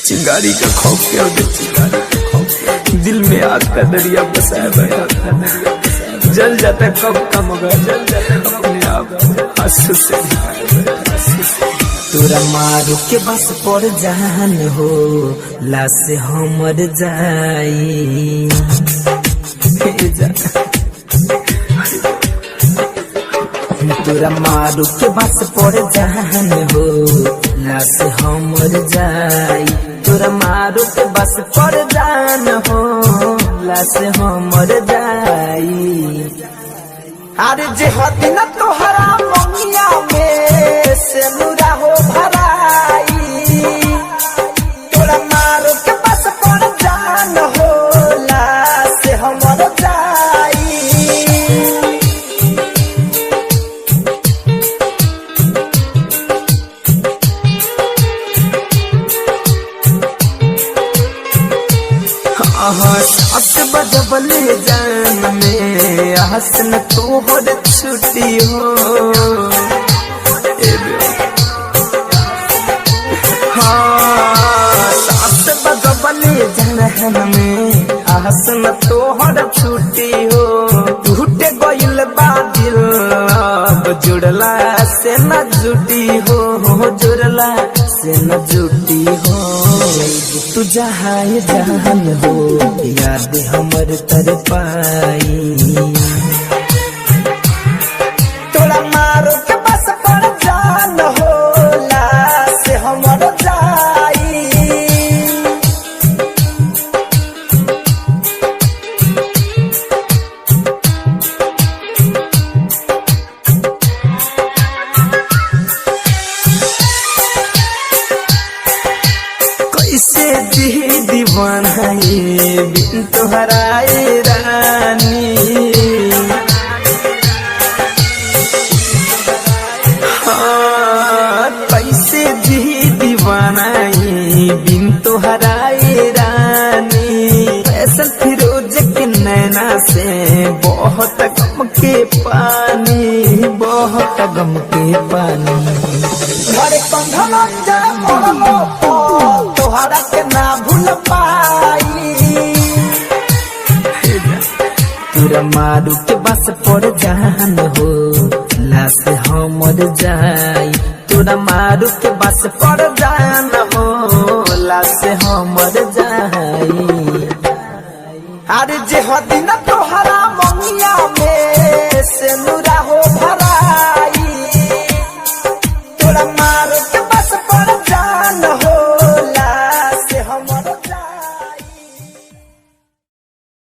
चिंगारी का खौफ क्या चिंगारी का खौफ, दिल में आग का दरिया बसाया बैठा, जल जाता कब कम होगा, जल जाता अपने आप आंसू से। तोरा मारू के बस पर जान हो लाश हमर जाई, तोरा मारू के बस पर जान हो लाश हमर जाई, तोरा मारू के बस पर जान हो लाश हमर जाई। अरे जे हती न तोहरा मंगिया में से मुरा हो भराई, तोरा मारू के बस पर जान हो लाश हमर जाई। सास बजबले जान में हसन तोहर छुट्टी हो, हाँ सास बजबले जान में हसन तोहर छुट्टी हो। टूट गइल बा दिल अब जुड़ला से न जुटी हो, जुड़ला से न जुटी हो। तू जहाँ जान हो याद हमर तर पाई, तोरा मारो के बस पर जान हो लाश हमर जाई। कैसे दी दीवानाए बिन तोहराए रानी, हाँ कैसे दी दीवानाए बिन तोहराए रानी। फैसल फिरोज के नैना से बहुत गम के पानी, बहुत गम के पानी। घरे कंधन जा तोहरा के ना भूल पाई, तोरा मारू के बस पर जान हो लाश हमर जाई, तोरा मारू के बस पर जान हो लाश हमर जाई। अरे जे हदी न तोहरा मंगिया में से